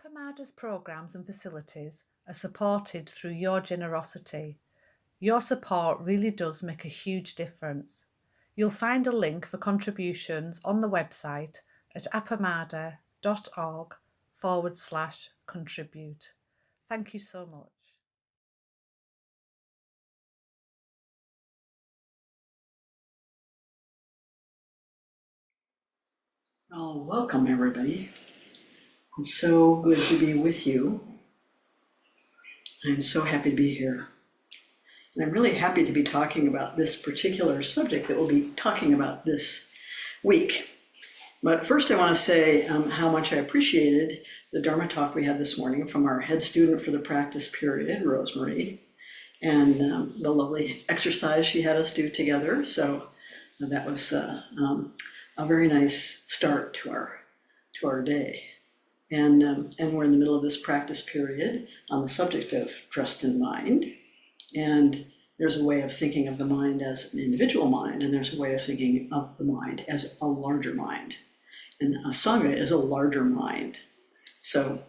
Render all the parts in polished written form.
Appamada's programs and facilities are supported through your generosity. Your support really does make a huge difference. You'll find a link for contributions on the website at appamada.org/contribute. Thank you so much. Oh, welcome everybody. It's so good to be with you. I'm so happy to be here. And I'm really happy to be talking about this particular subject that we'll be talking about this week. But first I want to say how much I appreciated the Dharma Talk we had this morning from our head student for the practice period, Rosemary, and the lovely exercise she had us do together. So that was a very nice start to our day. And we're in the middle of this practice period on the subject of trust in mind. And there's a way of thinking of the mind as an individual mind, and there's a way of thinking of the mind as a larger mind. And a Sangha is a larger mind. So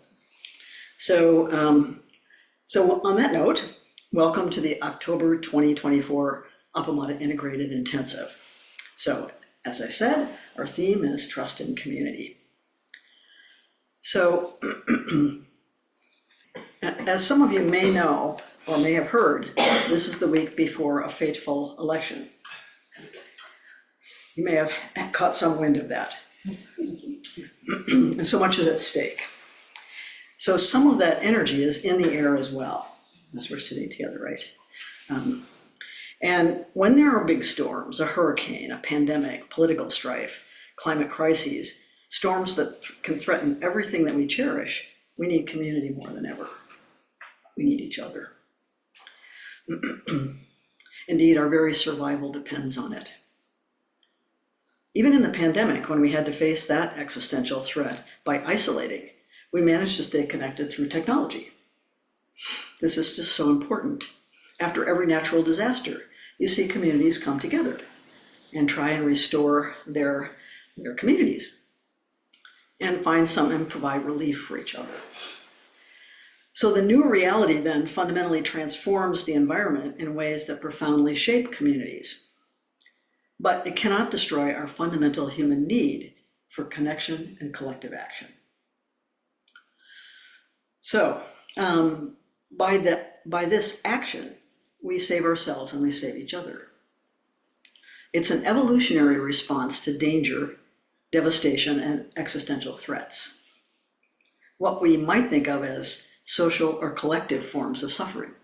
on that note, welcome to the October 2024 Appamada Integrated Intensive. So, as I said, our theme is trust in community. So, as some of you may know or may have heard, this is the week before a fateful election. You may have caught some wind of that. And so much is at stake. So some of that energy is in the air as well, as we're sitting together, right? And when there are big storms, a hurricane, a pandemic, political strife, climate crises, storms that can threaten everything that we cherish, we need community more than ever. We need each other. Indeed, our very survival depends on it. Even in the pandemic, when we had to face that existential threat by isolating, we managed to stay connected through technology. This is just so important. After every natural disaster, you see communities come together and try and restore their communities and find some and provide relief for each other. So the new reality then fundamentally transforms the environment in ways that profoundly shape communities. But it cannot destroy our fundamental human need for connection and collective action. So by this action, we save ourselves and we save each other. It's an evolutionary response to danger, devastation, and existential threats. What we might think of as social or collective forms of suffering.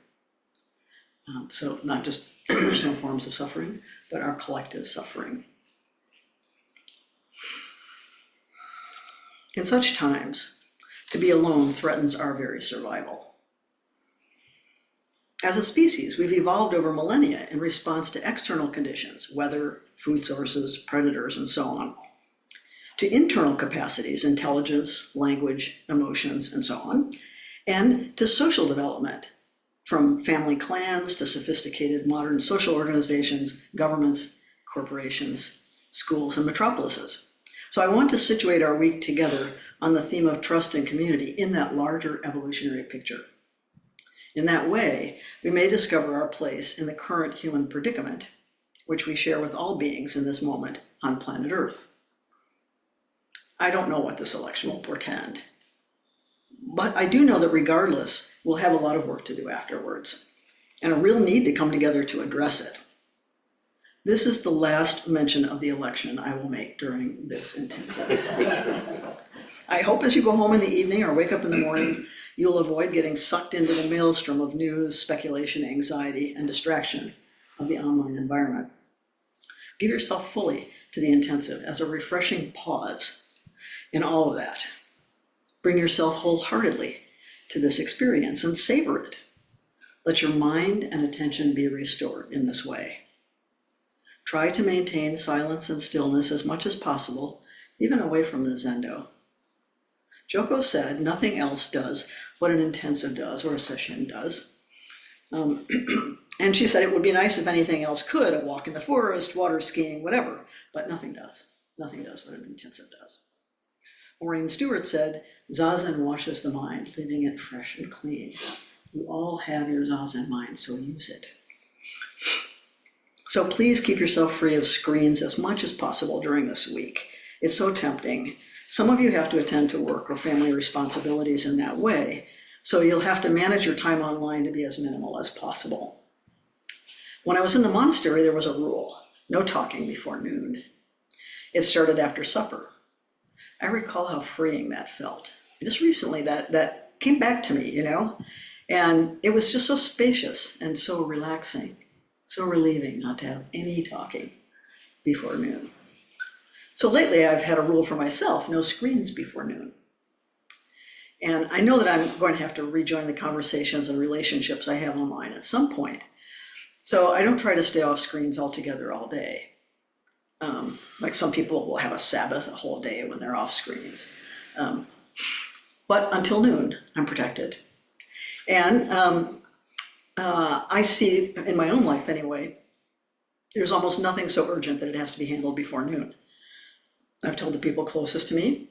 So not just personal forms of suffering, but our collective suffering. In such times, to be alone threatens our very survival. As a species, we've evolved over millennia in response to external conditions, weather, food sources, predators, and so on, to internal capacities, intelligence, language, emotions, and so on, and to social development, from family clans to sophisticated modern social organizations, governments, corporations, schools, and metropolises. So I want to situate our week together on the theme of trust and community in that larger evolutionary picture. In that way, we may discover our place in the current human predicament, which we share with all beings in this moment on planet Earth. I don't know what this election will portend, but I do know that regardless, we'll have a lot of work to do afterwards, and a real need to come together to address it. This is the last mention of the election I will make during this intensive. I hope as you go home in the evening or wake up in the morning, you'll avoid getting sucked into the maelstrom of news, speculation, anxiety, and distraction of the online environment. Give yourself fully to the intensive as a refreshing pause in all of that. Bring yourself wholeheartedly to this experience and savor it. Let your mind and attention be restored in this way. Try to maintain silence and stillness as much as possible, even away from the zendo. Joko said nothing else does what an intensive does or a session does. And she said it would be nice if anything else could, a walk in the forest, water skiing, whatever, but nothing does. Nothing does what an intensive does. Maureen Stewart said, Zazen washes the mind, leaving it fresh and clean. You all have your Zazen mind, so use it. So please keep yourself free of screens as much as possible during this week. It's so tempting. Some of you have to attend to work or family responsibilities in that way, so you'll have to manage your time online to be as minimal as possible. When I was in the monastery, there was a rule: no talking before noon. It started after supper. I recall how freeing that felt. Just recently, that came back to me, and it was just so spacious and so relaxing, so relieving not to have any talking before noon. So lately, I've had a rule for myself: no screens before noon. And I know that I'm going to have to rejoin the conversations and relationships I have online at some point. So I don't try to stay off screens altogether all day. Like some people will have a Sabbath, a whole day when they're off screens. But until noon, I'm protected. And I see in my own life anyway, there's almost nothing so urgent that it has to be handled before noon. I've told the people closest to me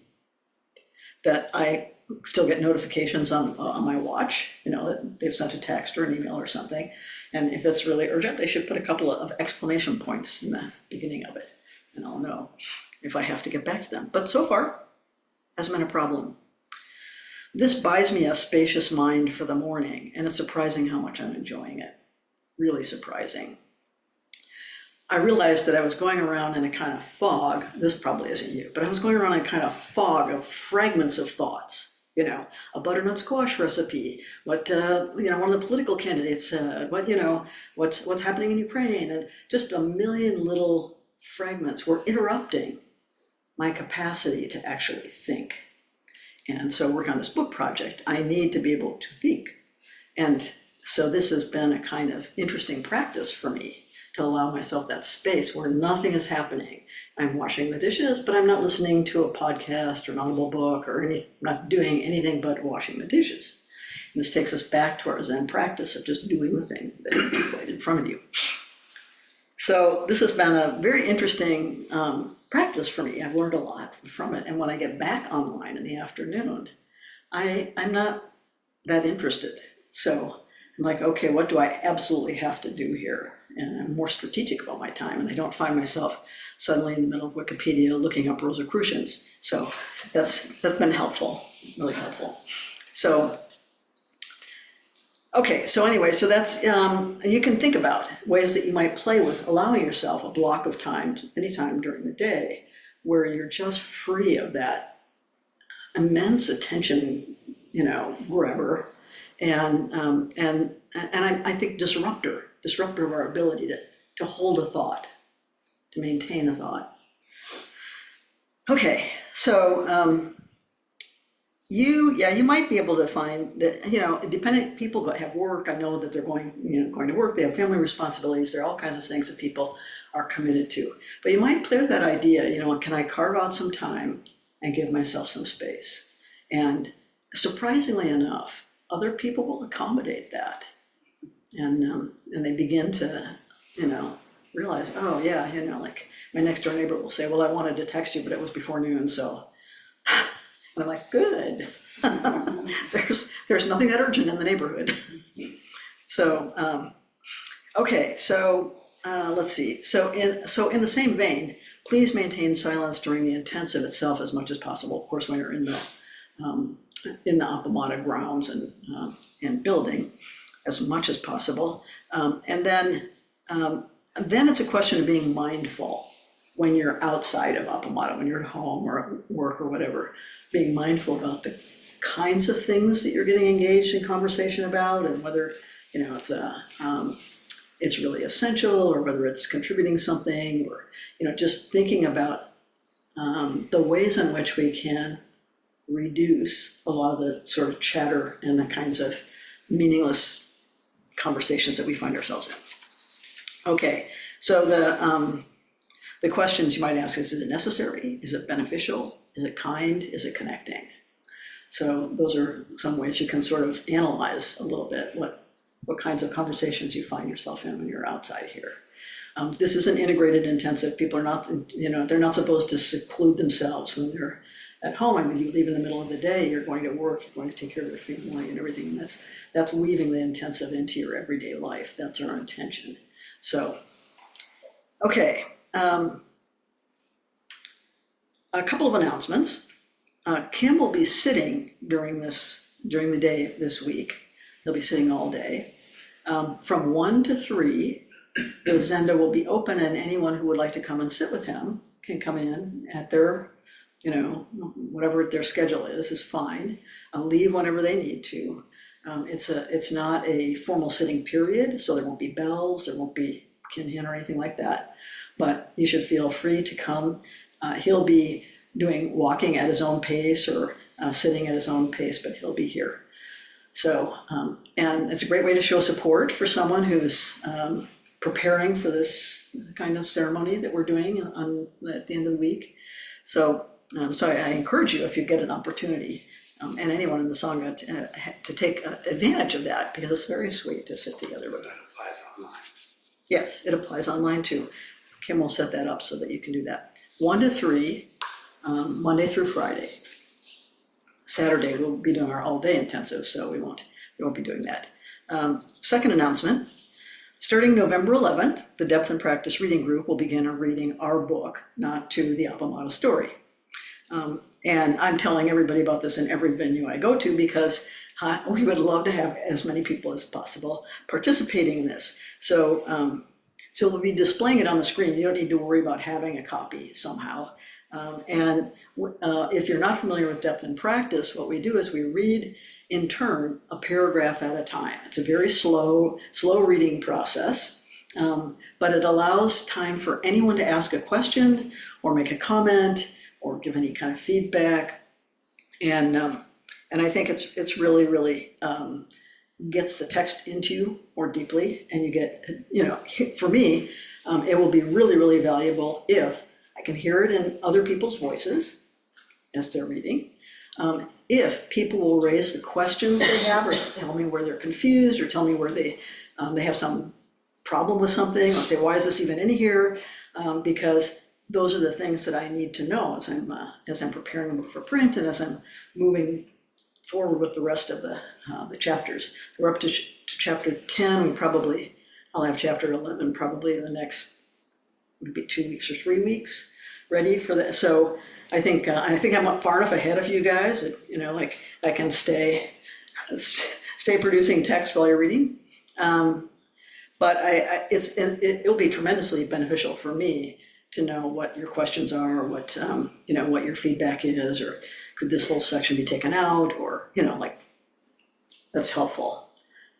that I still get notifications on my watch, that they've sent a text or an email or something. And if it's really urgent, they should put a couple of exclamation points in the beginning of it, and I'll know if I have to get back to them. But so far, hasn't been a problem. This buys me a spacious mind for the morning, and it's surprising how much I'm enjoying it. Really surprising. I realized that I was going around in a kind of fog. This probably isn't you, but I was going around in a kind of fog of fragments of thoughts. A butternut squash recipe, what one of the political candidates said, what's happening in Ukraine, and just a million little fragments were interrupting my capacity to actually think. And so work on this book project, I need to be able to think. And so this has been a kind of interesting practice for me, to allow myself that space where nothing is happening. I'm washing the dishes, but I'm not listening to a podcast or an audible book or not doing anything but washing the dishes. And this takes us back to our Zen practice of just doing the thing that is right in front of you. So this has been a very interesting practice for me. I've learned a lot from it. And when I get back online in the afternoon, I'm not that interested. So I'm like, okay, what do I absolutely have to do here? And I'm more strategic about my time, and I don't find myself suddenly in the middle of Wikipedia looking up Rosicrucians. So that's been helpful, really helpful. So, okay, so anyway, so that's, you can think about ways that you might play with allowing yourself a block of time, anytime during the day, where you're just free of that immense attention, wherever. And I think disruptor of our ability to hold a thought, to maintain a thought. Okay, so you might be able to find that, depending, people have work, I know that they're going to work, they have family responsibilities, there are all kinds of things that people are committed to. But you might play with that idea, can I carve out some time and give myself some space? And surprisingly enough, other people will accommodate that. And they begin to, realize, oh yeah, like my next door neighbor will say, well, I wanted to text you, but it was before noon, so. And I'm like, good. There's nothing that urgent in the neighborhood. So, okay, so let's see. So in the same vein, please maintain silence during the intensive itself as much as possible. Of course, when you're in the Appamada grounds and building, as much as possible. And then it's a question of being mindful when you're outside of Appamada, when you're at home or at work or whatever, being mindful about the kinds of things that you're getting engaged in conversation about, and whether it's really essential, or whether it's contributing something, or just thinking about the ways in which we can reduce a lot of the sort of chatter and the kinds of meaningless conversations that we find ourselves in. Okay, so the questions you might ask is it necessary? Is it beneficial? Is it kind? Is it connecting? So those are some ways you can sort of analyze a little bit what kinds of conversations you find yourself in when you're outside here. This is an integrated intensive. People are not, they're not supposed to seclude themselves when they're at home, I mean, you leave in the middle of the day, you're going to work, you're going to take care of your family and everything, and that's weaving the intensive into your everyday life. That's our intention. So, okay. A couple of announcements. Kim will be sitting during the day this week. He'll be sitting all day. From 1 to 3, the Zenda will be open, and anyone who would like to come and sit with him can come in at their, whatever their schedule is fine. Leave whenever they need to. It's not a formal sitting period, so there won't be bells, there won't be kin-hin or anything like that. But you should feel free to come. He'll be walking at his own pace or sitting at his own pace, but he'll be here. So, and it's a great way to show support for someone who's preparing for this kind of ceremony that we're doing at the end of the week. So, I encourage you, if you get an opportunity, and anyone in the Sangha, to take advantage of that, because it's very sweet to sit together with them. That applies online. Yes, it applies online too. Kim will set that up so that you can do that. 1 to 3, Monday through Friday. Saturday, we'll be doing our all-day intensive, so we won't be doing that. Second announcement, starting November 11th, the Depth and Practice Reading Group will begin reading our book, Not to the Appamada Story. And I'm telling everybody about this in every venue I go to, because we would love to have as many people as possible participating in this. So we'll be displaying it on the screen. You don't need to worry about having a copy somehow. And if you're not familiar with Depth and Practice, what we do is we read in turn a paragraph at a time. It's a very slow reading process, but it allows time for anyone to ask a question or make a comment or give any kind of feedback. And I think it's really gets the text into you more deeply, and you get, for me, it will be really valuable if I can hear it in other people's voices as they're reading. If people will raise the questions they have, or tell me where they're confused, or tell me where they have some problem with something, or say, why is this even in here? Because those are the things that I need to know as I'm preparing a book for print, and as I'm moving forward with the rest of the chapters. We're up to chapter 10. I'll have chapter 11 probably in the next maybe 2 weeks or 3 weeks ready for that. So I think I'm far enough ahead of you guys that, I can stay producing text while you're reading. But it'll be tremendously beneficial for me to know what your questions are, what your feedback is, or could this whole section be taken out, or that's helpful.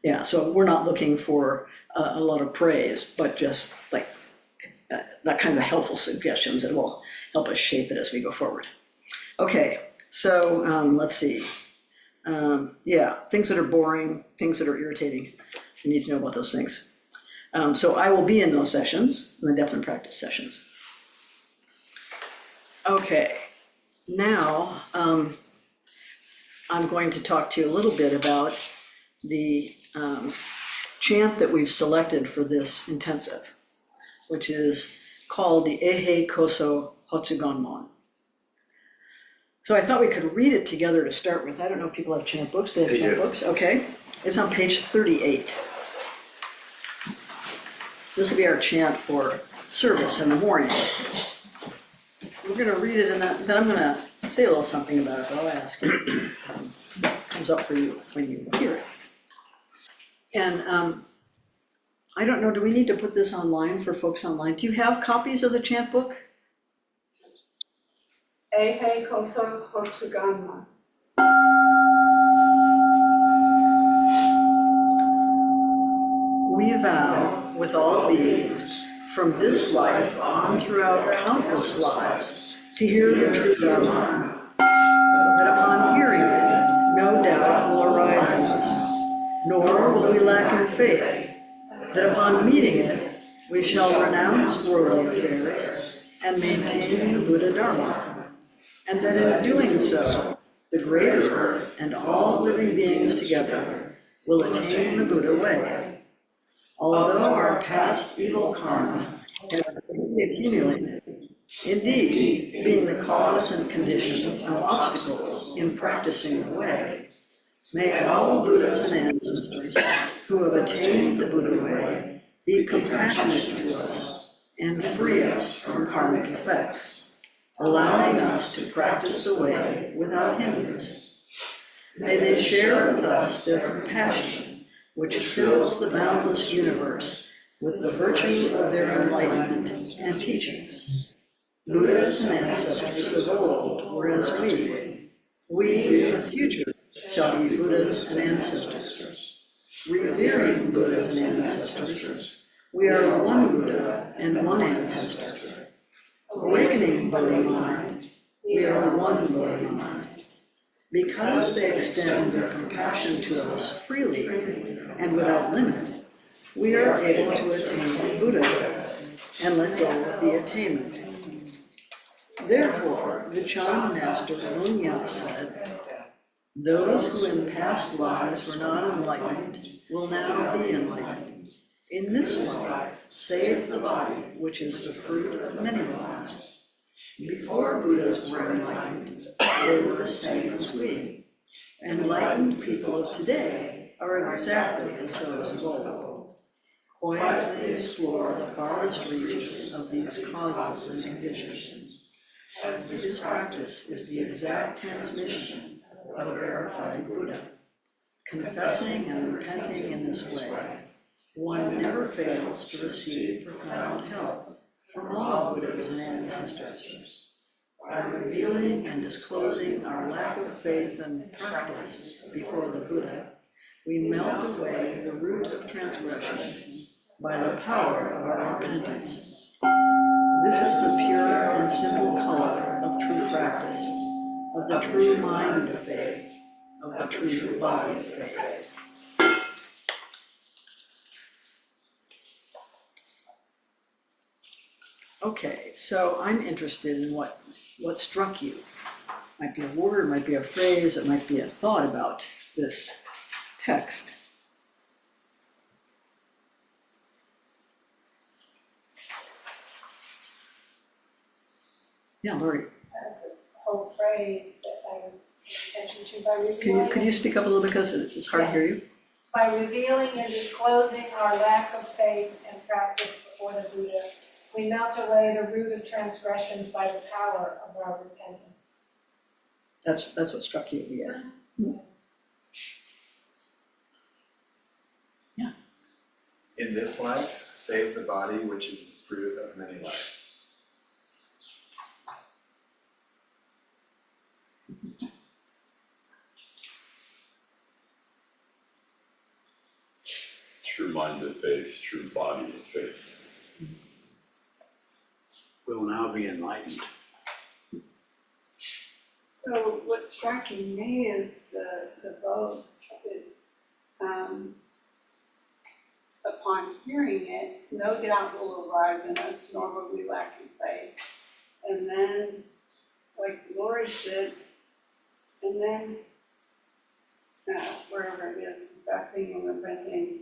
Yeah, so we're not looking for a lot of praise, but just that kind of helpful suggestions that will help us shape it as we go forward. Okay, so let's see. Things that are boring, things that are irritating, you need to know about those things. So I will be in those sessions, in the Depth and Practice sessions. Okay, now I'm going to talk to you a little bit about the chant that we've selected for this intensive, which is called the Eihei Koso Hotsuganmon. So I thought we could read it together to start with. I don't know if people have chant books. They have chant books? Okay. It's on page 38. This will be our chant for service in the morning. We're going to read it, and then I'm going to say a little something about it, but I'll ask it. Comes up for you when you hear it. And I don't know, do we need to put this online for folks online? Do you have copies of the chant book? Eihei Koso Hotsuganmon. We vow with all beings from this life on throughout countless lives to hear the true Dharma, that upon hearing it, no doubt will arise in us, nor will we lack in faith, that upon meeting it, we shall renounce worldly affairs and maintain the Buddha Dharma, and that in doing so, the greater earth and all living beings together will attain the Buddha way. Although our past evil karma has accumulated, Indeed, being the cause and condition of obstacles in practicing the way, may all Buddhas and ancestors who have attained the Buddha way be compassionate to us and free us from karmic effects, allowing us to practice the way without hindrance. May they share with us their compassion, which fills the boundless universe with the virtue of their enlightenment and teachings. Buddhas and ancestors of old were as we in the future shall be Buddhas and ancestors. Revering Buddhas and ancestors, we are one Buddha and one ancestor. Awakening Buddha mind, we are one Buddha mind. Because they extend their compassion to us freely and without limit, we are able to attain Buddha and let go of the attainment. Therefore, the Chant master Lung Yao said, those who in past lives were not enlightened will now be enlightened. In this life, save the body, which is the fruit of many lives. Before Buddhas were enlightened, they were the same as we. Enlightened people of today are exactly as those of old. Quietly explore the farthest reaches of these causes and conditions, as this practice is the exact transmission of a verified Buddha. Confessing and repenting in this way, one never fails to receive profound help from all Buddhas and ancestors. By revealing and disclosing our lack of faith and practice before the Buddha, we melt away the root of transgressions by the power of our repentance. This is the pure and simple color of true practice, of the true mind of faith, of the true body of faith. Okay, so I'm interested in what struck you. Might be a word, might be a phrase, it might be a thought about this text. Yeah, Lori. That's a whole phrase that I was paying attention to by revealing. Could you speak up a little bit because it's hard to hear you? By revealing and disclosing our lack of faith and practice before the Buddha, we melt away the root of transgressions by the power of our repentance. That's what struck you, yeah. Yeah. In this life, save the body, which is the fruit of many lives. True mind of faith, true body of faith. Will now be enlightened. So what's striking me is the both is upon hearing it, no doubt will arise in us, nor will we lack in faith. And then, like Lori said, and then wherever it is, confessing and repenting,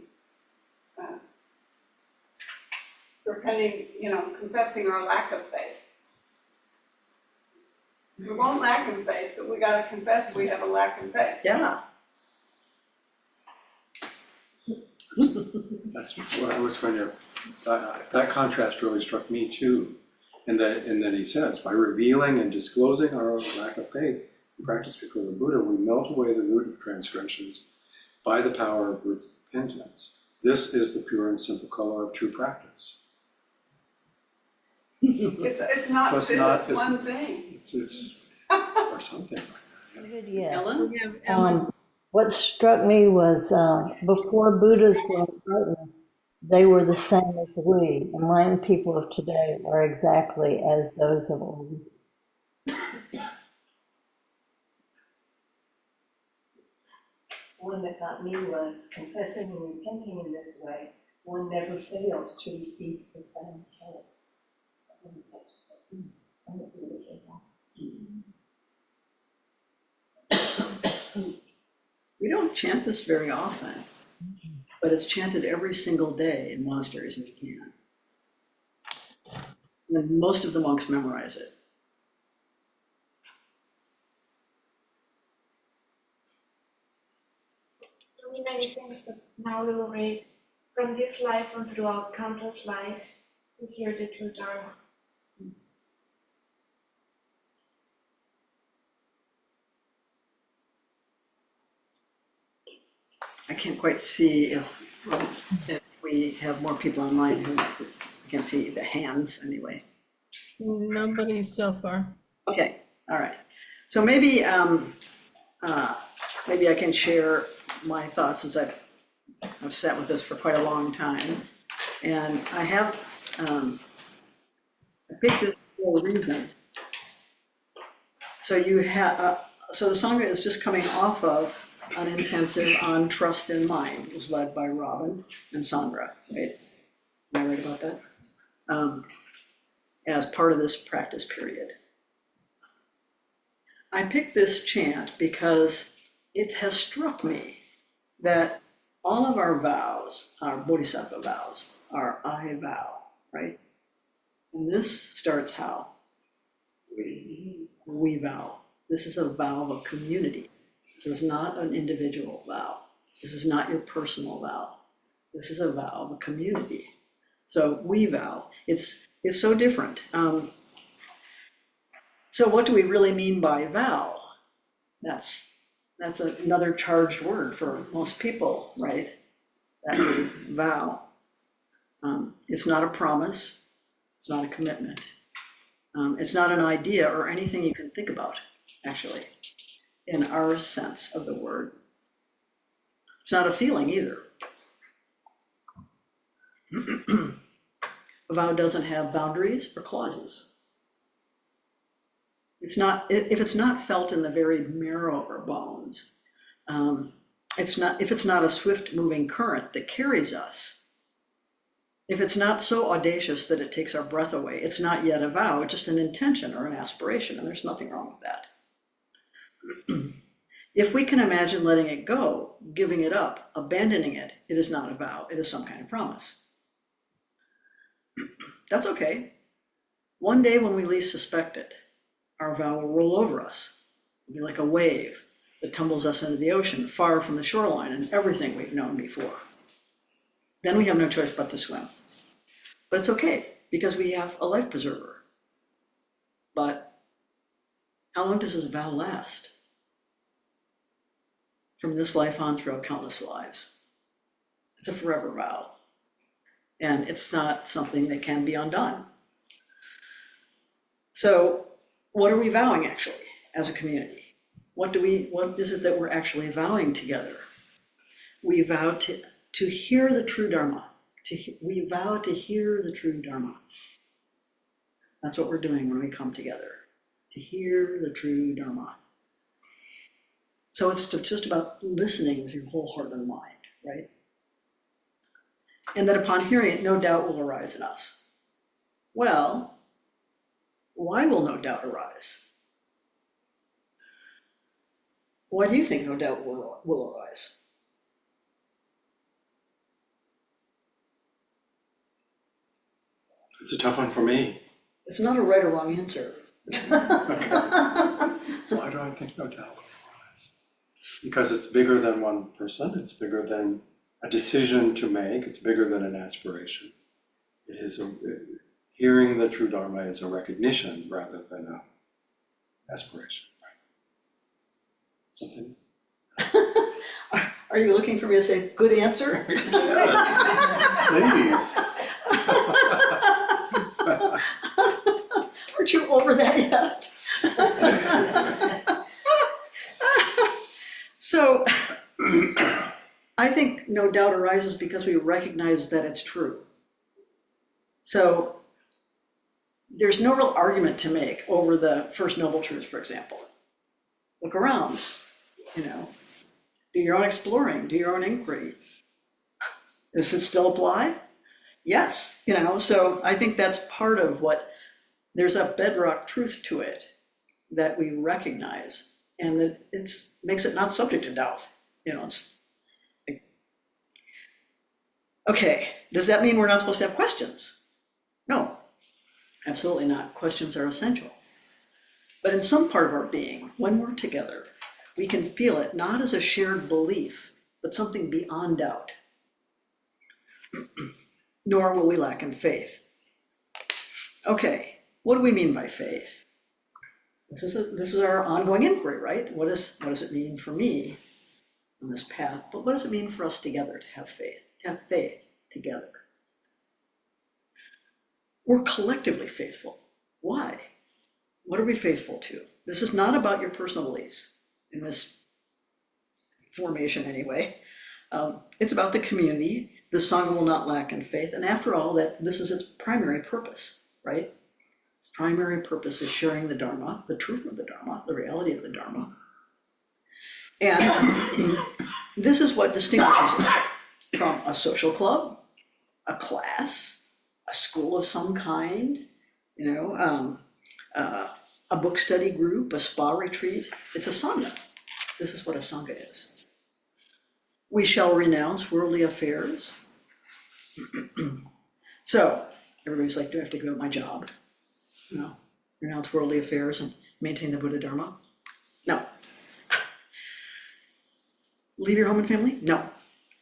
confessing our lack of faith. We won't lack in faith, but we gotta confess we have a lack in faith. Yeah. That's what I was going to, that contrast really struck me too. And that he says, by revealing and disclosing our lack of faith and practice before the Buddha, we melt away the root of transgressions by the power of repentance. This is the pure and simple color of true practice. It's not, it's one thing. It's or something like that. Yes. Ellen? What struck me was before Buddhas were enlightened, they were the same as we. Enlightened people of today are exactly as those of old. One that got me was confessing and repenting in this way, one never fails to receive profound help. We don't chant this very often, but it's chanted every single day in monasteries in Japan. And most of the monks memorize it. Many things, but now we will read from this life and throughout countless lives to hear the true Dharma. I can't quite see if we have more people online who can see the hands anyway. Nobody so far. Okay, all right. So maybe maybe I can share my thoughts, as I've sat with this for quite a long time. And I have I picked this for a reason. So you have so the Sangha is just coming off of an intensive on trust in mind. It was led by Robin and Sandra, right? Am I right about that? As part of this practice period. I picked this chant because it has struck me that all of our vows, our bodhisattva vows, are I vow, right? And this starts how? We vow. This is a vow of a community. This is not an individual vow. This is not your personal vow. This is a vow of a community. So we vow. It's so different. So what do we really mean by vow? That's another charged word for most people, right? That word vow. It's not a promise. It's not a commitment. It's not an idea or anything you can think about, actually, in our sense of the word. It's not a feeling either. A vow doesn't have boundaries or clauses. It's not, if it's not felt in the very marrow or bones, if it's not a swift moving current that carries us, if it's not so audacious that it takes our breath away, it's not yet a vow, it's just an intention or an aspiration, and there's nothing wrong with that. If we can imagine letting it go, giving it up, abandoning it, it is not a vow, it is some kind of promise. That's okay. One day when we least suspect it, our vow will roll over us. It'll be like a wave that tumbles us into the ocean, far from the shoreline and everything we've known before. Then we have no choice but to swim. But it's okay, because we have a life preserver. But how long does this vow last? From this life on throughout countless lives. It's a forever vow. And it's not something that can be undone. So what are we vowing actually as a community? What is it that we're actually vowing together? We vow to hear the true Dharma. We vow to hear the true Dharma. That's what we're doing when we come together, to hear the true Dharma. So it's just about listening with your whole heart and mind, right? And that upon hearing it, no doubt will arise in us. Well, why will no doubt arise? Why do you think no doubt will arise? It's a tough one for me. It's not a right or wrong answer. Why do I think no doubt will arise? Because it's bigger than one person, it's bigger than a decision to make, it's bigger than an aspiration. It is hearing the true Dharma is a recognition rather than an aspiration. Right? Something? Are you looking for me to say, good answer? Please. Aren't you over that yet? So, I think no doubt arises because we recognize that it's true. So, there's no real argument to make over the First Noble Truth, for example. Look around, do your own exploring, do your own inquiry. Does it still apply? Yes, so I think that's part of what, there's a bedrock truth to it that we recognize, and that it makes it not subject to doubt. Okay, does that mean we're not supposed to have questions? No. Absolutely not. Questions are essential. But in some part of our being, when we're together, we can feel it not as a shared belief, but something beyond doubt. Nor will we lack in faith. Okay, what do we mean by faith? This is our ongoing inquiry, right? What does it mean for me on this path? But what does it mean for us together to have faith? Have faith together. We're collectively faithful. Why? What are we faithful to? This is not about your personal beliefs in this formation anyway. It's about the community. The Sangha will not lack in faith. And after all, this is its primary purpose, right? Primary purpose is sharing the Dharma, the truth of the Dharma, the reality of the Dharma. And this is what distinguishes it from a social club, a class, a school of some kind, a book study group, a spa retreat. It's a Sangha. This is what a Sangha is. We shall renounce worldly affairs. So everybody's like, do I have to give up my job? No. Renounce worldly affairs and maintain the Buddha Dharma? No. Leave your home and family? No.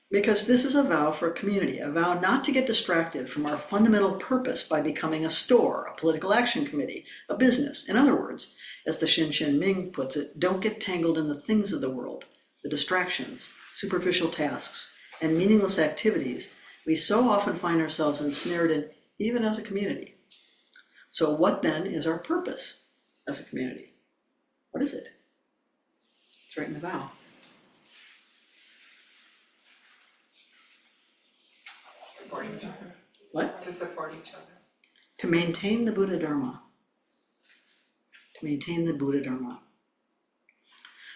Because this is a vow for a community, a vow not to get distracted from our fundamental purpose by becoming a store, a political action committee, a business. In other words, as the Shin Ming puts it, don't get tangled in the things of the world, the distractions, superficial tasks, and meaningless activities we so often find ourselves ensnared in, even as a community. So what then is our purpose as a community? What is it? It's right in the vow. Support each other. What? To support each other. To maintain the Buddha Dharma. To maintain the Buddha Dharma.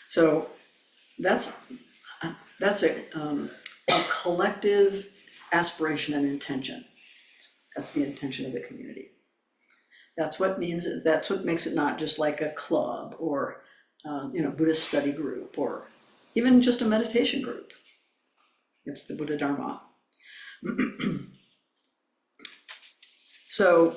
So that's a collective aspiration and intention. That's the intention of the community. That's what makes it not just like a club or Buddhist study group or even just a meditation group. It's the Buddha Dharma. So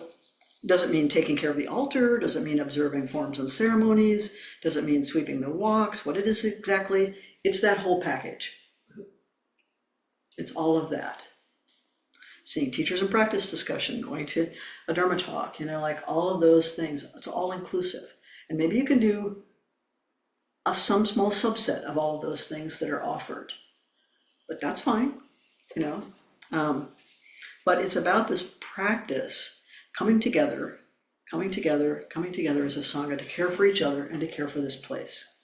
does it mean taking care of the altar? Does it mean observing forms and ceremonies? Does it mean sweeping the walks? What it is exactly? It's that whole package. It's all of that. Seeing teachers and practice discussion, going to a Dharma talk, like all of those things. It's all inclusive. And maybe you can do some small subset of all of those things that are offered. But that's fine, But it's about this practice coming together as a Sangha to care for each other and to care for this place.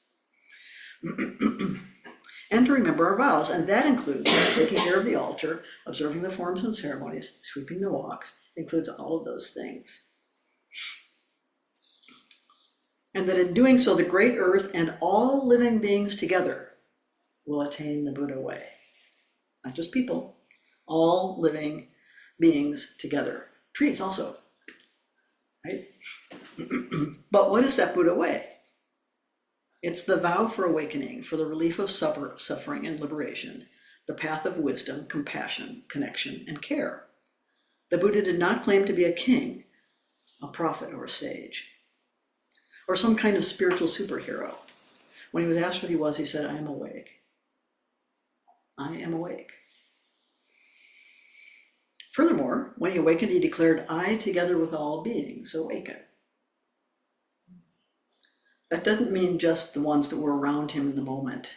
And to remember our vows, and that includes taking care of the altar, observing the forms and ceremonies, sweeping the walks, includes all of those things. And that in doing so, the great earth and all living beings together will attain the Buddha way. Not just people, all living beings together. Trees also, right? But what is that Buddha way? It's the vow for awakening, for the relief of suffering and liberation, the path of wisdom, compassion, connection, and care. The Buddha did not claim to be a king, a prophet, or a sage, or some kind of spiritual superhero. When he was asked what he was, he said, I am awake. I am awake. Furthermore, when he awakened, he declared, I, together with all beings, awaken. That doesn't mean just the ones that were around him in the moment.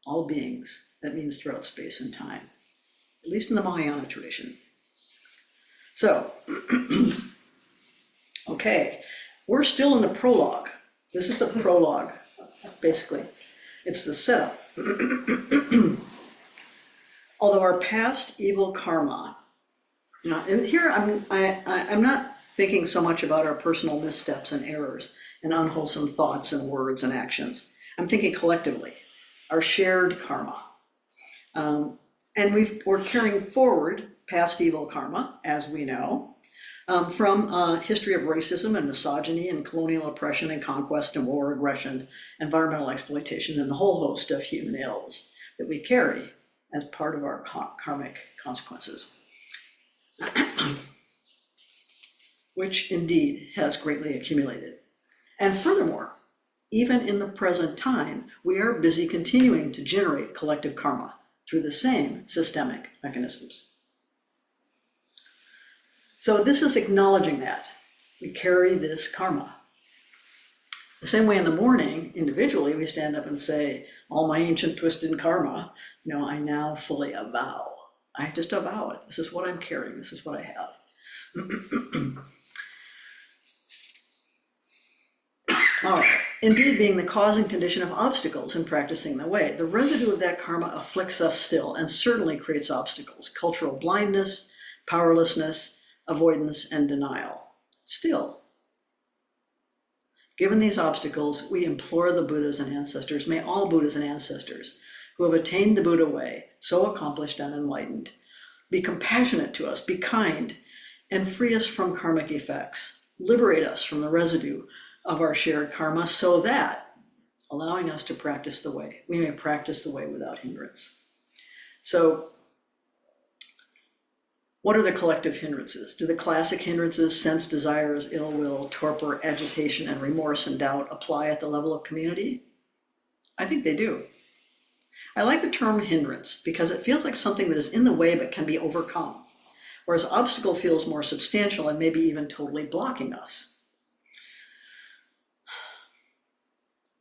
All beings. That means throughout space and time, at least in the Mahayana tradition. So, okay, we're still in the prologue. This is the prologue, basically. It's the setup. Although our past evil karma, and here I'm not thinking so much about our personal missteps and errors and unwholesome thoughts and words and actions. I'm thinking collectively, our shared karma. And we're carrying forward past evil karma, as we know, from a history of racism and misogyny and colonial oppression and conquest and war, aggression, environmental exploitation, and the whole host of human ills that we carry as part of our karmic consequences. which indeed has greatly accumulated. And furthermore, even in the present time, we are busy continuing to generate collective karma through the same systemic mechanisms. So this is acknowledging that we carry this karma. The same way in the morning, individually, we stand up and say, all my ancient twisted karma, I now fully avow. I just avow it. This is what I'm carrying. This is what I have. All right. Indeed, being the cause and condition of obstacles in practicing the way, the residue of that karma afflicts us still and certainly creates obstacles, cultural blindness, powerlessness, avoidance, and denial. Still, given these obstacles, we implore the Buddhas and ancestors, may all Buddhas and ancestors who have attained the Buddha way, so accomplished and enlightened, be compassionate to us, be kind, and free us from karmic effects, liberate us from the residue of our shared karma so that, allowing us to practice the way, we may practice the way without hindrance. So, what are the collective hindrances? Do the classic hindrances, sense, desires, ill will, torpor, agitation, and remorse and doubt apply at the level of community? I think they do. I like the term hindrance because it feels like something that is in the way but can be overcome, whereas obstacle feels more substantial and maybe even totally blocking us.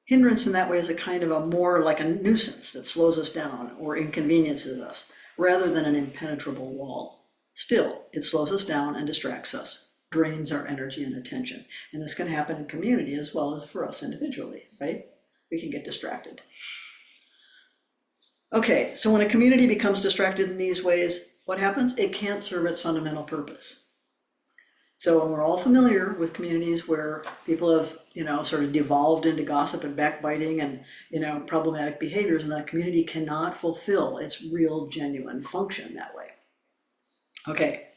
Hindrance in that way is a kind of a more like a nuisance that slows us down or inconveniences us, rather than an impenetrable wall. Still, it slows us down and distracts us, drains our energy and attention. And this can happen in community as well as for us individually, right? We can get distracted. Okay, so when a community becomes distracted in these ways, what happens? It can't serve its fundamental purpose. So we're all familiar with communities where people have, sort of devolved into gossip and backbiting and, problematic behaviors, and that community cannot fulfill its real, genuine function that way. Okay,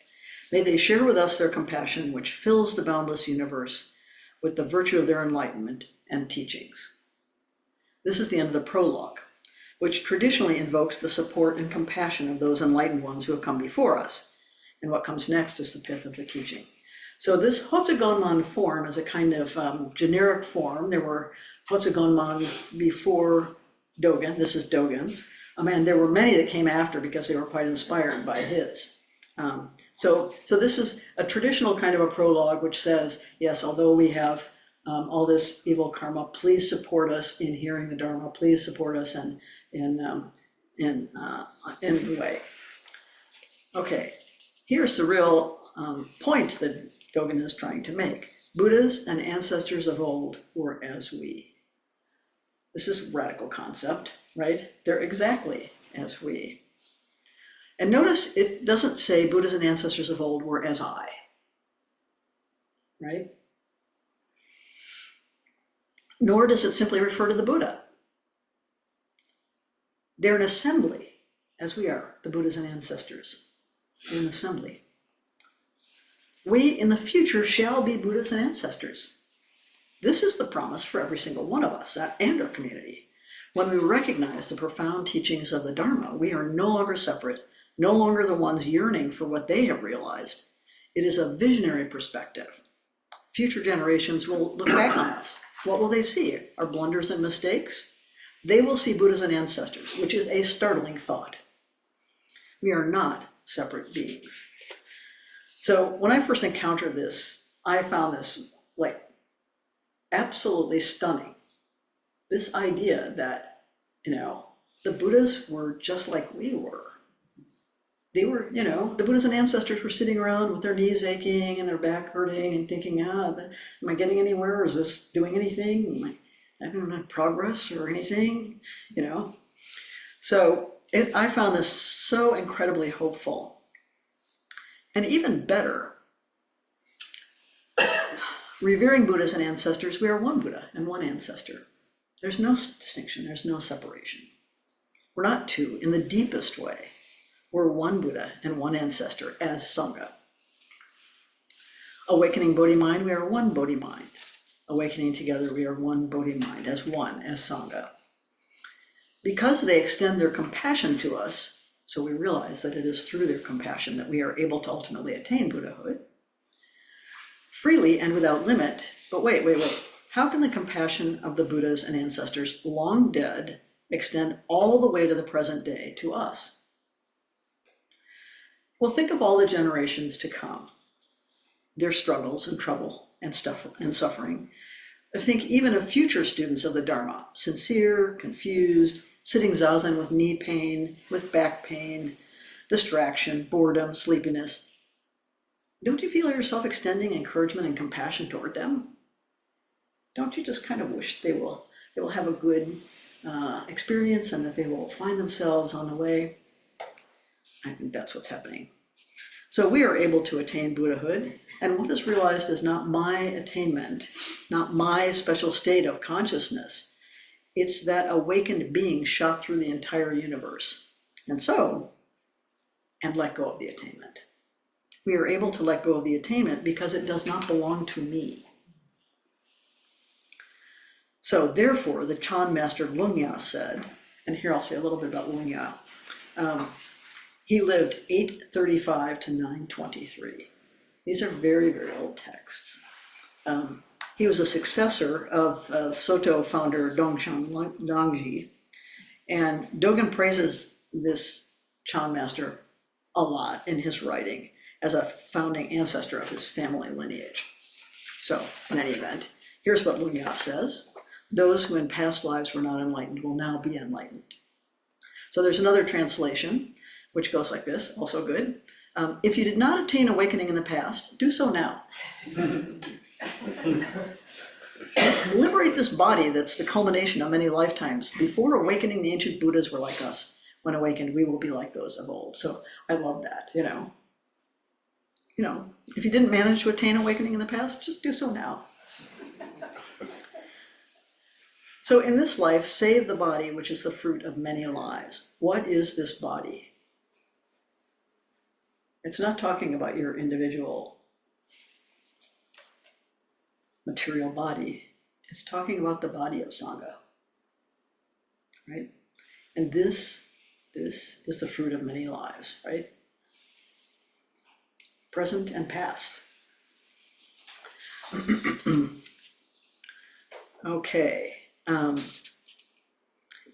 may they share with us their compassion, which fills the boundless universe with the virtue of their enlightenment and teachings. This is the end of the prologue, which traditionally invokes the support and compassion of those enlightened ones who have come before us. And what comes next is the pith of the teaching. So this Hotsuganmon form is a kind of generic form. There were Hotsuganmons before Dogen. This is Dogen's. And there were many that came after because they were quite inspired by his. So this is a traditional kind of a prologue which says, yes, although we have all this evil karma, please support us in hearing the Dharma. Please support us in the way. Okay, here's the real point that Dogen is trying to make. Buddhas and ancestors of old were as we. This is a radical concept, right? They're exactly as we. And notice it doesn't say Buddhas and ancestors of old were as I, right? Nor does it simply refer to the Buddha. They're an assembly, as we are, the Buddhas and ancestors. They're an assembly. We in the future shall be Buddhas and ancestors. This is the promise for every single one of us and our community. When we recognize the profound teachings of the Dharma, we are no longer separate, no longer the ones yearning for what they have realized. It is a visionary perspective. Future generations will look back on us. What will they see? Our blunders and mistakes? They will see Buddhas and ancestors, which is a startling thought. We are not separate beings. So when I first encountered this, I found this like absolutely stunning. This idea that, the Buddhas were just like we were. They were, the Buddhas and ancestors were sitting around with their knees aching and their back hurting and thinking, am I getting anywhere? Is this doing anything? Am I having enough progress or anything? So I found this so incredibly hopeful. And even better, revering Buddhas and ancestors, we are one Buddha and one ancestor. There's no distinction, there's no separation. We're not two in the deepest way. We're one Buddha and one ancestor as Sangha. Awakening Bodhi mind, we are one Bodhi mind. Awakening together, we are one Bodhi mind, as one, as Sangha. Because they extend their compassion to us, so we realize that it is through their compassion that we are able to ultimately attain Buddhahood. freely and without limit. But wait. How can the compassion of the Buddhas and ancestors long dead extend all the way to the present day to us? Well, think of all the generations to come, their struggles and trouble and suffering. I think even of future students of the Dharma, sincere, confused, sitting zazen with knee pain, with back pain, distraction, boredom, sleepiness. Don't you feel yourself extending encouragement and compassion toward them? Don't you just kind of wish they will have a good experience and that they will find themselves on the way? I think that's what's happening. So we are able to attain Buddhahood, and what is realized is not my attainment, not my special state of consciousness. It's that awakened being shot through the entire universe. And let go of the attainment. We are able to let go of the attainment because it does not belong to me. So therefore, the Chan master Lungya said, and here I'll say a little bit about Lungya. He lived 835 to 923. These are very, very old texts. He was a successor of Soto founder Dongshan Dongji, and Dogen praises this Chan master a lot in his writing as a founding ancestor of his family lineage. So, in any event, here's what Lungya says. Those who in past lives were not enlightened will now be enlightened. So there's another translation, which goes like this, also good. If you did not attain awakening in the past, do so now. Liberate this body that's the culmination of many lifetimes. Before awakening, the ancient Buddhas were like us. When awakened, we will be like those of old. So I love that, you know, if you didn't manage to attain awakening in the past, just do so now. So in this life, save the body, which is the fruit of many lives. What is this body? It's not talking about your individual material body. It's talking about the body of Sangha, right? And this is the fruit of many lives, right? Present and past. Okay.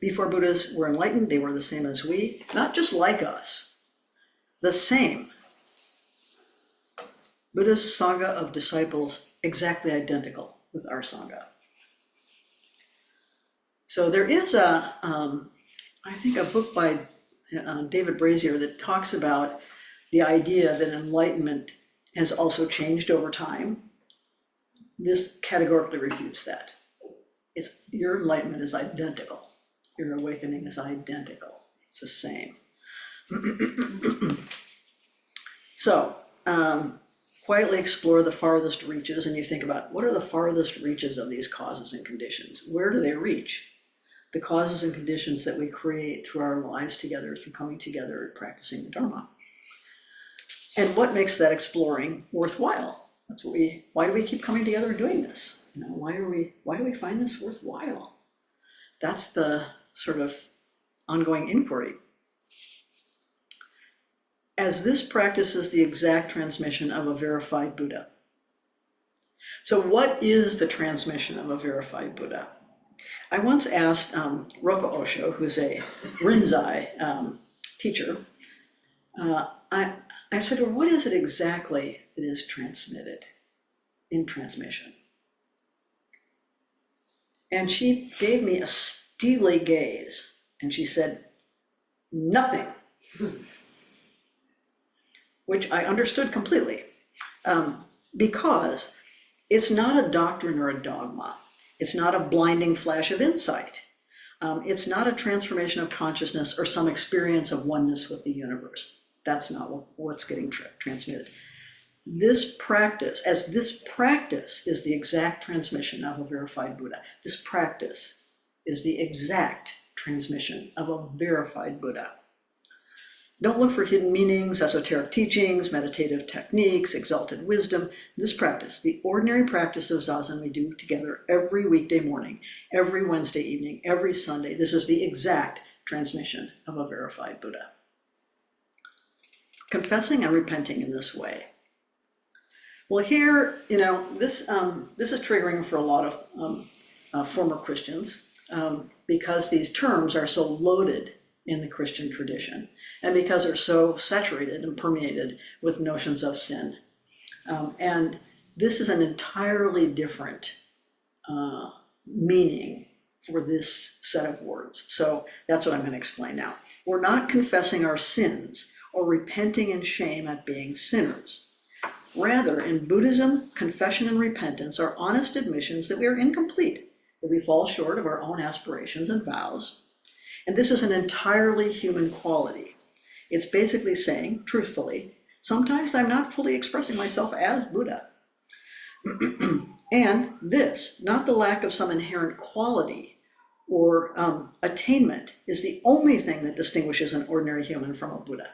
Before Buddhas were enlightened, they were the same as we, not just like us, the same. Buddha's Sangha of disciples exactly identical with our Sangha. So there is I think a book by David Brazier that talks about the idea that enlightenment has also changed over time. This categorically refutes that. Your enlightenment is identical. Your awakening is identical. It's the same. So, quietly explore the farthest reaches, and you think about what are the farthest reaches of these causes and conditions? Where do they reach? The causes and conditions that we create through our lives together, through coming together and practicing the Dharma. And what makes that exploring worthwhile? That's what why do we keep coming together and doing this? Why do we find this worthwhile? That's the sort of ongoing inquiry. As this practice is the exact transmission of a verified Buddha. So what is the transmission of a verified Buddha? I once asked Roko Osho, who's a Rinzai teacher, I said to her, what is it exactly that is transmitted in transmission? And she gave me a steely gaze, and she said, nothing. Which I understood completely, because it's not a doctrine or a dogma. It's not a blinding flash of insight. It's not a transformation of consciousness or some experience of oneness with the universe. That's not what's getting transmitted. This practice is the exact transmission of a verified Buddha. This practice is the exact transmission of a verified Buddha. Don't look for hidden meanings, esoteric teachings, meditative techniques, exalted wisdom. This practice, the ordinary practice of Zazen we do together every weekday morning, every Wednesday evening, every Sunday, this is the exact transmission of a verified Buddha. Confessing and repenting in this way Well, here, this is triggering for a lot of former Christians, because these terms are so loaded in the Christian tradition, and because they're so saturated and permeated with notions of sin. And this is an entirely different meaning for this set of words. So that's what I'm going to explain now. We're not confessing our sins or repenting in shame at being sinners. Rather, in Buddhism, confession and repentance are honest admissions that we are incomplete, that we fall short of our own aspirations and vows. And this is an entirely human quality. It's basically saying, truthfully, sometimes I'm not fully expressing myself as Buddha. And this, not the lack of some inherent quality or attainment, is the only thing that distinguishes an ordinary human from a Buddha.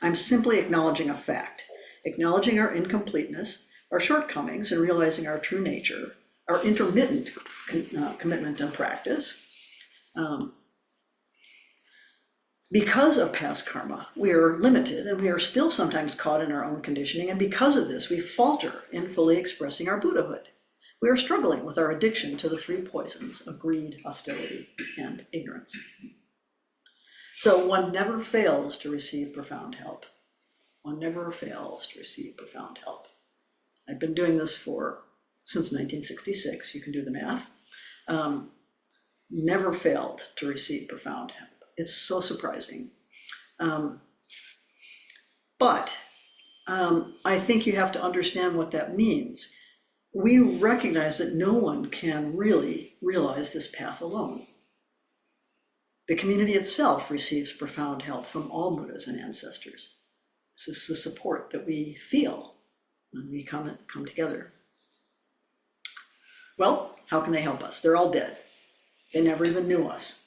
I'm simply acknowledging a fact, acknowledging our incompleteness, our shortcomings, and realizing our true nature, our intermittent commitment and practice. Because of past karma, we are limited and we are still sometimes caught in our own conditioning, and because of this, we falter in fully expressing our Buddhahood. We are struggling with our addiction to the three poisons of greed, hostility, and ignorance. So one never fails to receive profound help. One never fails to receive profound help. I've been doing this since 1966, you can do the math. Never failed to receive profound help. It's so surprising. But I think you have to understand what that means. We recognize that no one can really realize this path alone. The community itself receives profound help from all Buddhas and ancestors. This is the support that we feel when we come together. Well, how can they help us? They're all dead. They never even knew us.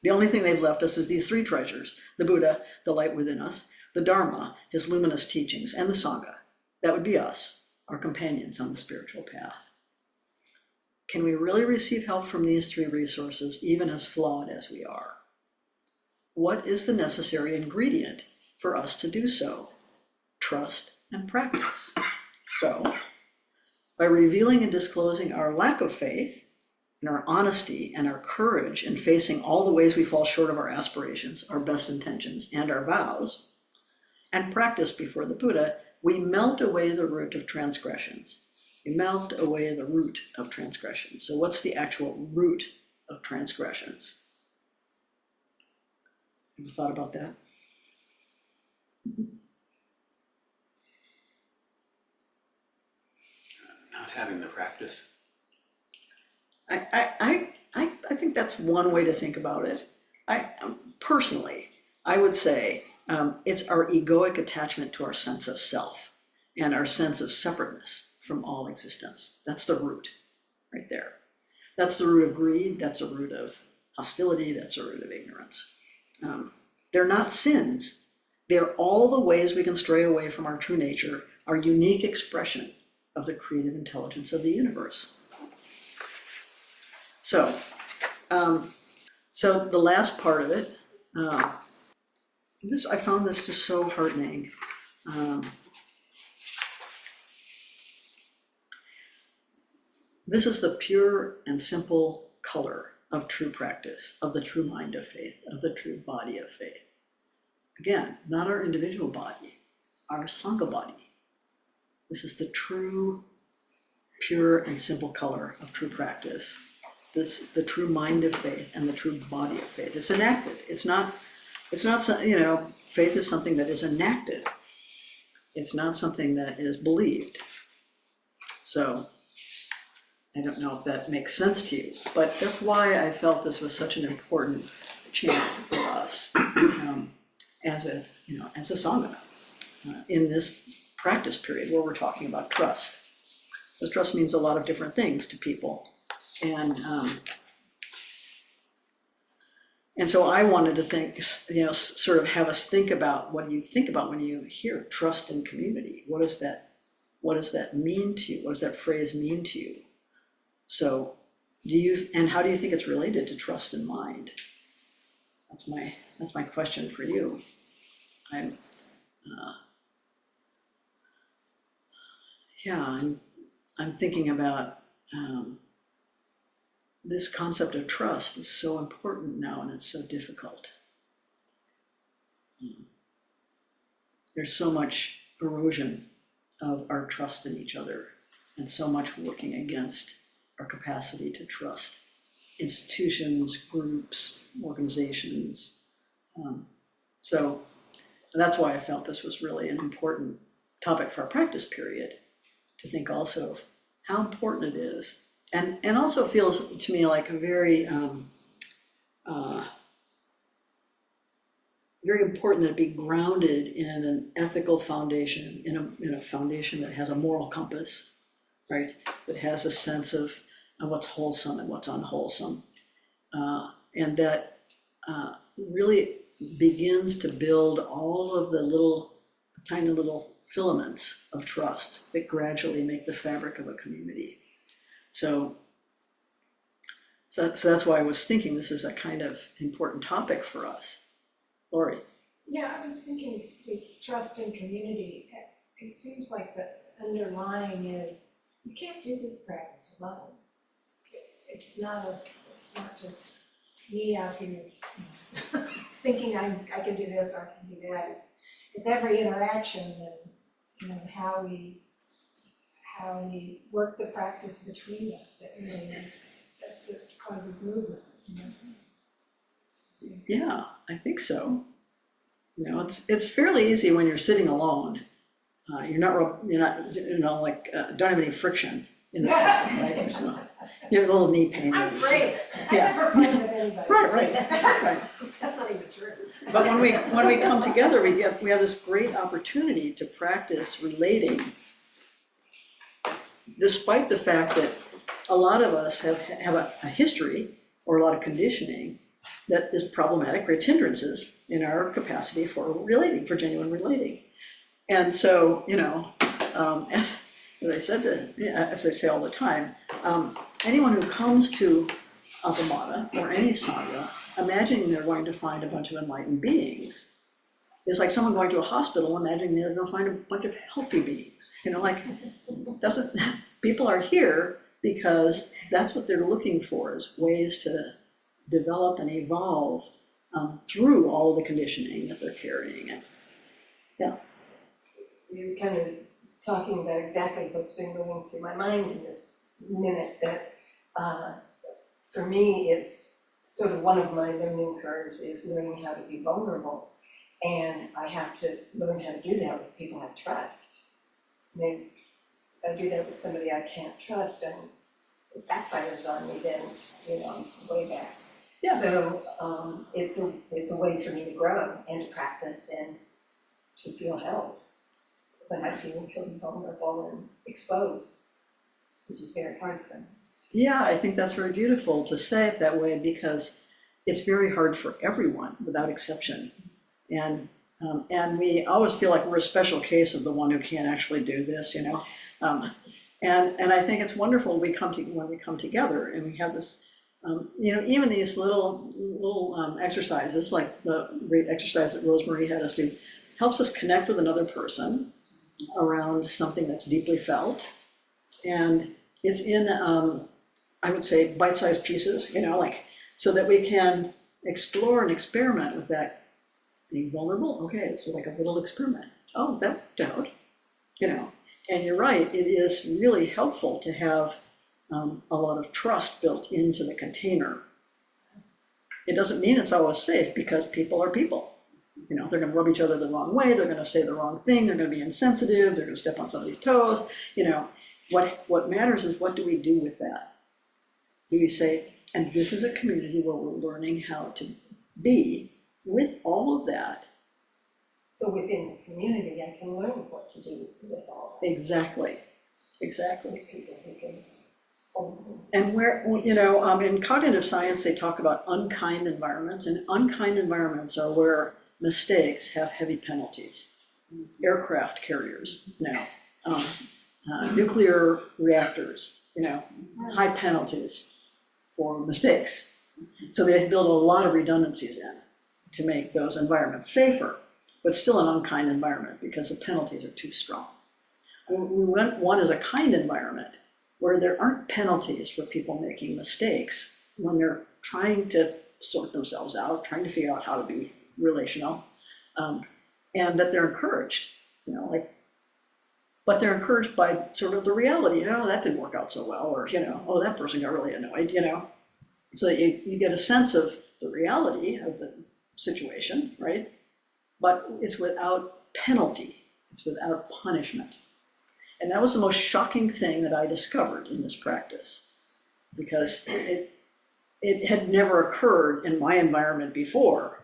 The only thing they've left us is these three treasures: the Buddha, the light within us, the Dharma, his luminous teachings, and the Sangha. That would be us, our companions on the spiritual path. Can we really receive help from these three resources, even as flawed as we are? What is the necessary ingredient for us to do so? Trust and practice. So, by revealing and disclosing our lack of faith, and our honesty and our courage in facing all the ways we fall short of our aspirations, our best intentions, and our vows, and practice before the Buddha, we melt away the root of transgressions. We melt away the root of transgressions. So what's the actual root of transgressions? Have you thought about that? Not having the practice. I think that's one way to think about it. Personally, I would say it's our egoic attachment to our sense of self and our sense of separateness from all existence. That's the root right there. That's the root of greed. That's the root of hostility. That's the root of ignorance. They're not sins. They're all the ways we can stray away from our true nature, our unique expression of the creative intelligence of the universe. So the last part of it, I found this just so heartening. This is the pure and simple color of true practice, of the true mind of faith, of the true body of faith. Again, not our individual body, our Sangha body. This is the true, pure and simple color of true practice. The true mind of faith and the true body of faith. It's enacted. It's not, faith is something that is enacted. It's not something that is believed. So I don't know if that makes sense to you, but that's why I felt this was such an important chant for us as a Sangha in this practice period where we're talking about trust. Because trust means a lot of different things to people. And so I wanted to think, sort of have us think about, what do you think about when you hear trust in community? What does that mean to you? What does that phrase mean to you? So and how do you think it's related to trust in mind? That's my question for you. yeah, I'm thinking about this concept of trust is so important now, and it's so difficult. There's so much erosion of our trust in each other, and so much working against our capacity to trust institutions, groups, organizations. So that's why I felt this was really an important topic for our practice period, to think also of how important it is. And also feels to me like a very, very important that it be grounded in an ethical foundation, in a foundation that has a moral compass, right? That has a sense of what's wholesome and what's unwholesome. And that really begins to build all of the tiny little filaments of trust that gradually make the fabric of a community. So that's why I was thinking this is a kind of important topic for us. Lori? Yeah, I was thinking this trust in community, it seems like the underlying is, you can't do this practice alone. It's not just me out here thinking I can do this or I can do that. It's every interaction and how we work the practice between us that really that's what causes movement. Yeah, I think so. It's fairly easy when you're sitting alone. You're not don't have any friction in the system, right? There's no, you have a little knee pain. I'm great. Yeah. I never fight with anybody. Right. That's not even true. But when we come together, we have this great opportunity to practice relating, despite the fact that a lot of us have a history or a lot of conditioning that is problematic, creates hindrances in our capacity for relating, for genuine relating. And so, as I said, as I say all the time, anyone who comes to Appamada or any Sangha, imagining they're going to find a bunch of enlightened beings, is like someone going to a hospital imagining they're going to find a bunch of healthy beings. People are here because that's what they're looking for, is ways to develop and evolve through all the conditioning that they're carrying. Yeah. You're kind of talking about exactly what's been going through my mind in this minute, that for me is sort of one of my learning curves is learning how to be vulnerable. And I have to learn how to do that with people I trust. I mean, if I do that with somebody I can't trust and it backfires on me, then, I'm way back. Yeah. So it's a way for me to grow and to practice and to feel held when I feel really vulnerable and exposed, which is very hard for me. Yeah, I think that's very beautiful to say it that way, because it's very hard for everyone without exception. And we always feel like we're a special case of the one who can't actually do this, And I think it's wonderful when we come together and we have this, even these little exercises, like the great exercise that Rosemary had us do, helps us connect with another person around something that's deeply felt. And it's in, I would say, bite-sized pieces, so that we can explore and experiment with that. Being vulnerable, okay, it's like a little experiment. Oh, that worked out, And you're right, it is really helpful to have a lot of trust built into the container. It doesn't mean it's always safe, because people are people. They're gonna rub each other the wrong way, they're gonna say the wrong thing, they're gonna be insensitive, they're gonna step on somebody's toes. What matters is, what do we do with that? Do we say, and this is a community where we're learning how to be with all of that. So within the community, I can learn what to do with all that. Exactly. With people who can hold me. And in cognitive science, they talk about unkind environments, and unkind environments are where mistakes have heavy penalties. Aircraft carriers now, nuclear reactors, high penalties for mistakes. So they build a lot of redundancies in to make those environments safer, but still an unkind environment because the penalties are too strong. We want one is a kind environment where there aren't penalties for people making mistakes when they're trying to sort themselves out, trying to figure out how to be relational, and that they're encouraged, like, but they're encouraged by sort of the reality, that didn't work out so well, or, oh, that person got really annoyed, So you get a sense of the reality of the situation, right? But it's without penalty, it's without punishment. And that was the most shocking thing that I discovered in this practice, because it had never occurred in my environment before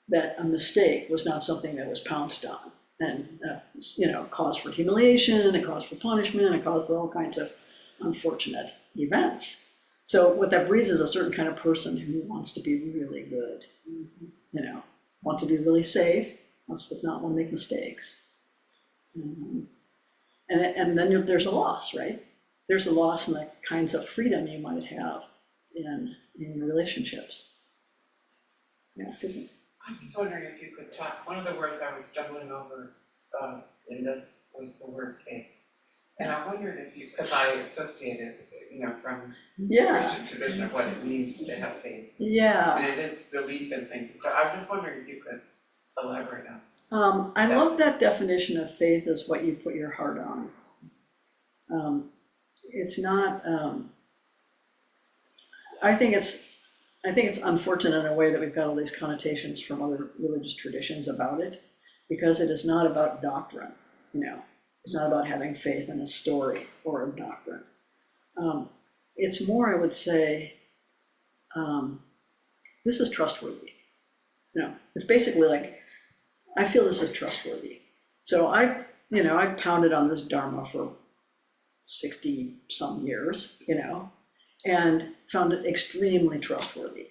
that a mistake was not something that was pounced on and cause for humiliation, a cause for punishment, a cause for all kinds of unfortunate events. So what that breeds is a certain kind of person who wants to be really good, wants to be really safe, wants to not want to make mistakes. And then there's a loss, right? There's a loss in the kinds of freedom you might have in your relationships. Yeah, Susan. I was wondering if you could talk, one of the words I was stumbling over in this was the word faith. And I wondered if you, because I associated, from Christian tradition of what it means to have faith. Yeah. And it is belief in things. So I was just wondering if you could elaborate on. I love that definition of faith as what you put your heart on. It's not, I think it's unfortunate in a way that we've got all these connotations from other religious traditions about it, because it is not about doctrine, it's not about having faith in a story or a doctrine. It's more, I would say, this is trustworthy. It's basically like, I feel this is trustworthy. So I've pounded on this Dharma for 60 some years, and found it extremely trustworthy.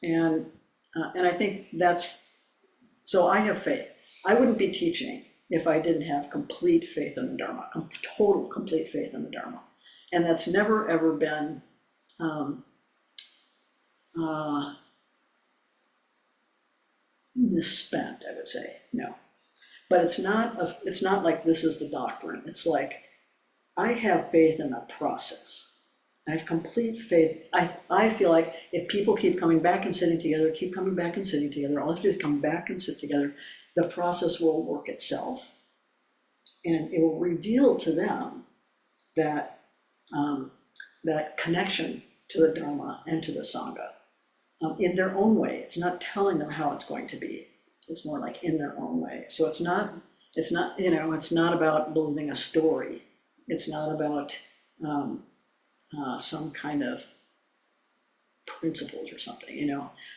And I think so I have faith. I wouldn't be teaching if I didn't have complete faith in the Dharma, total complete faith in the Dharma. And that's never ever been misspent, I would say, no. But it's not like this is the doctrine. It's like, I have faith in the process. I have complete faith. I feel like if people keep coming back and sitting together, all they have to do is come back and sit together, the process will work itself. And it will reveal to them that connection to the Dharma and to the Sangha in their own way. It's not telling them how it's going to be. It's more like in their own way. So it's not about believing a story. It's not about some kind of principles or something,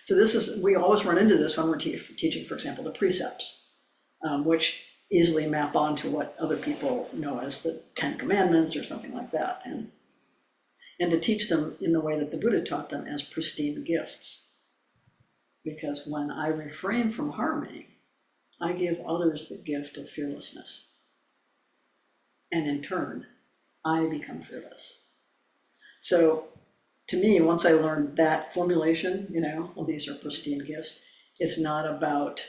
So we always run into this when we're teaching, for example, the precepts, which easily map onto what other people know as the 10 Commandments or something like that, and to teach them in the way that the Buddha taught them as pristine gifts. Because when I refrain from harming, I give others the gift of fearlessness. And in turn, I become fearless. So to me, once I learned that formulation, well, these are pristine gifts, it's not about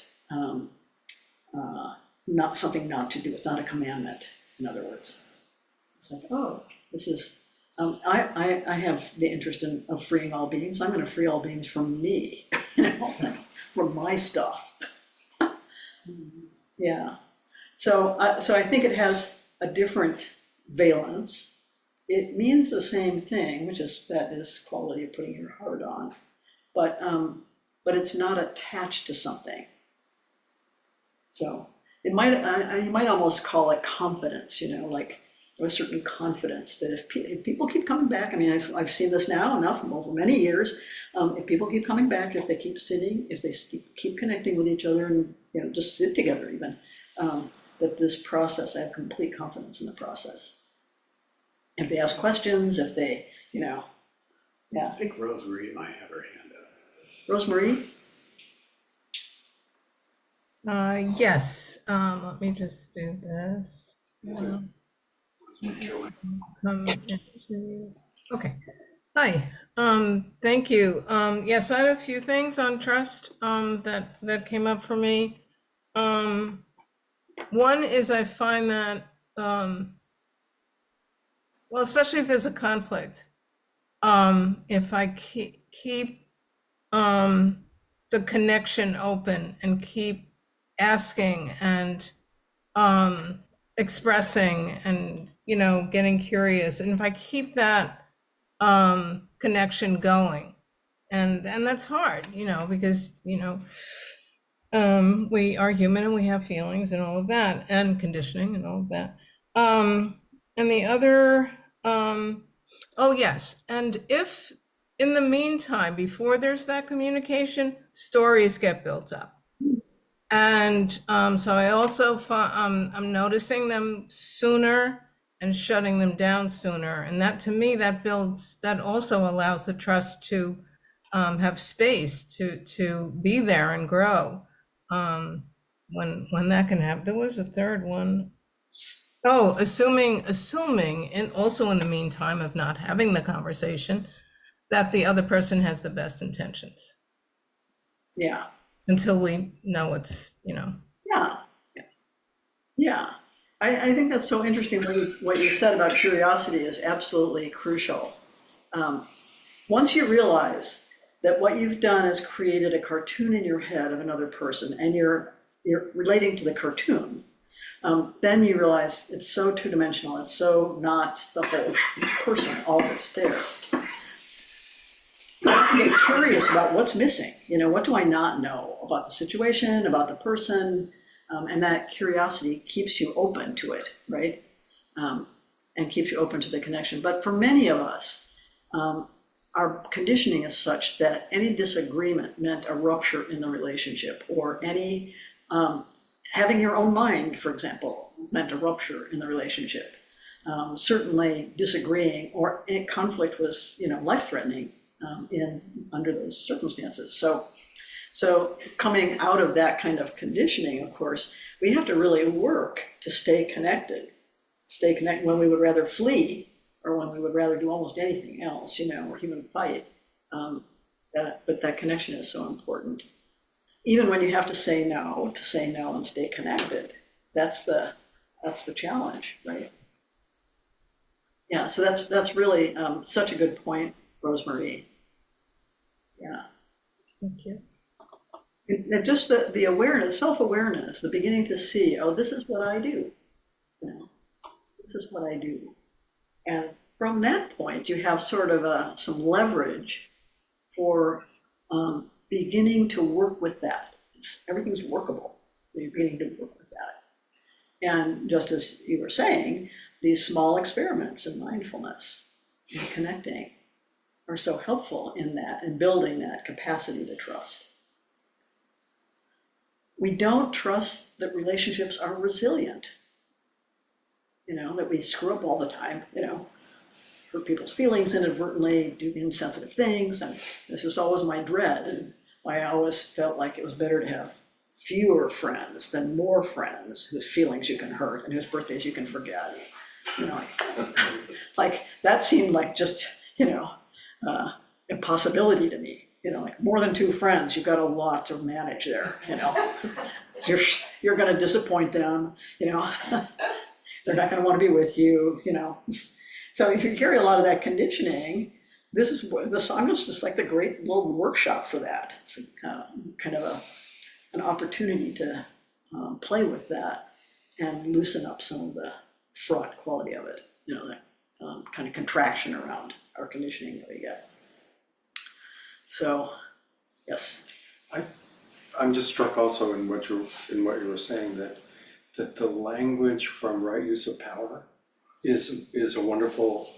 not something not to do. It's not a commandment, in other words. It's like, oh, this is, I have the interest of freeing all beings. I'm going to free all beings from me, from my stuff. Yeah. So I think it has a different valence. It means the same thing, which is that this quality of putting your heart on, but it's not attached to something. So you might almost call it confidence, like a certain confidence that if people keep coming back, I mean, I've seen this now enough over many years. If people keep coming back, if they keep sitting, if they keep connecting with each other and just sit together even, that this process, I have complete confidence in the process. If they ask questions, if they, yeah. I think Rosemary might have her hand up. Rosemary? Yes, let me just do this. Okay, hi, thank you. Yes, I had a few things on trust that came up for me. One is I find that well, especially if there's a conflict, if I keep the connection open and keep asking and expressing and, getting curious, and if I keep that connection going, and that's hard, because, we are human and we have feelings and all of that, and conditioning and all of that. And the other, oh yes, and if in the meantime, before there's that communication, stories get built up. And so I also, I'm noticing them sooner and shutting them down sooner. And that, to me, that also allows the trust to have space to be there and grow. When that can happen. There was a third one. Oh, assuming, and also in the meantime of not having the conversation, that the other person has the best intentions. Yeah. Until we know it's, Yeah. Yeah. I think that's so interesting. What you said about curiosity is absolutely crucial. Once you realize that what you've done is created a cartoon in your head of another person, and you're relating to the cartoon, then you realize it's so two-dimensional. It's so not the whole person, all that's there. Get curious about what's missing. What do I not know about the situation, about the person? And that curiosity keeps you open to it, right? And keeps you open to the connection. But for many of us, our conditioning is such that any disagreement meant a rupture in the relationship, or any having your own mind, for example, meant a rupture in the relationship. Certainly disagreeing or any conflict was, life-threatening under those circumstances. So coming out of that kind of conditioning, of course, we have to really work to stay connected when we would rather flee, or when we would rather do almost anything else, or even fight. But that connection is so important. Even when you have to say no and stay connected, that's the challenge, right? Yeah, so that's really such a good point, Rosemarie. Yeah. thank you. And just the awareness, self-awareness, the beginning to see, oh, this is what I do. This is what I do. And from that point, you have sort of some leverage for beginning to work with that. Everything's workable. You're beginning to work with that. And just as you were saying, these small experiments in mindfulness and connecting are so helpful in that, and building that capacity to trust. We don't trust that relationships are resilient, that we screw up all the time, hurt people's feelings inadvertently, do insensitive things. And this was always my dread, and why I always felt like it was better to have fewer friends than more friends whose feelings you can hurt and whose birthdays you can forget. Like that seemed like just, impossibility to me. Like more than two friends, you've got a lot to manage there, You're gonna disappoint them, they're not gonna wanna be with you, So if you carry a lot of that conditioning, the song is just like the great little workshop for that. It's kind of an opportunity to play with that and loosen up some of the fraught quality of it, that kind of contraction around our conditioning that we get. So, yes. I'm just struck also in what you were saying, that the language from right use of power is a wonderful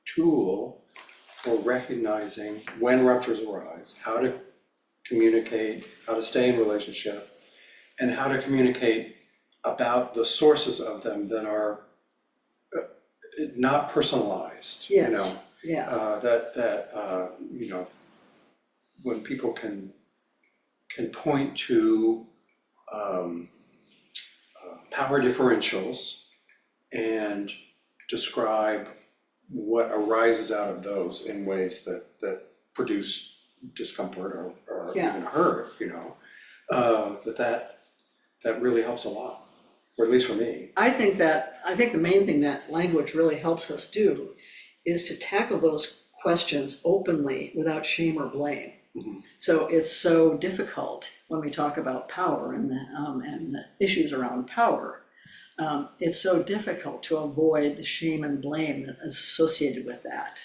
tool for recognizing when ruptures arise, how to communicate, how to stay in relationship, and how to communicate about the sources of them that are not personalized. Yes. Yeah. When people can point to power differentials and describe what arises out of those in ways that produce discomfort or even hurt, that really helps a lot. or at least for me. I think the main thing that language really helps us do is to tackle those questions openly without shame or blame. Mhm. So it's so difficult when we talk about power and the issues around power. It's so difficult to avoid the shame and blame that is associated with that,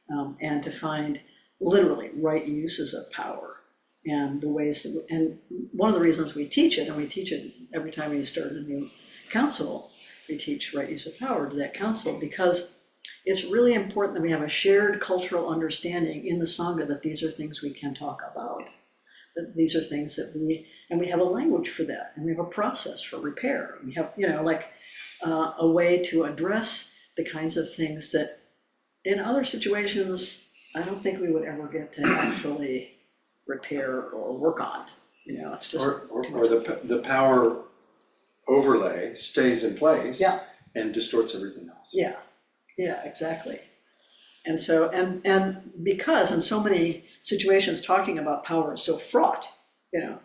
and to find literally right uses of power and the ways that, and one of the reasons we teach it, and we teach it every time we start a new council, we teach right use of power to that council, because it's really important that we have a shared cultural understanding in the Sangha that these are things we can talk about, that these are things that we have a language for that, and we have a process for repair. We have, a way to address the kinds of things that in other situations, I don't think we would ever get to actually repair or work on. It's just. Or the power overlay stays in place. Yeah. And distorts everything else. Yeah, exactly. And so, and because in so many situations, talking about power is so fraught, and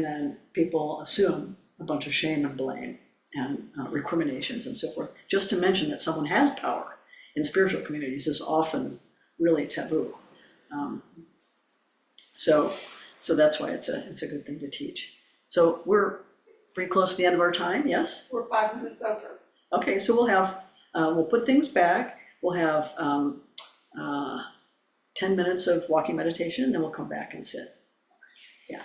then people assume a bunch of shame and blame and recriminations and so forth. Just to mention that someone has power in spiritual communities is often really taboo. So that's why it's a good thing to teach. So we're pretty close to the end of our time, yes? We're 5 minutes over. Okay, so we'll put things back. We'll have 10 minutes of walking meditation, then we'll come back and sit. Yeah.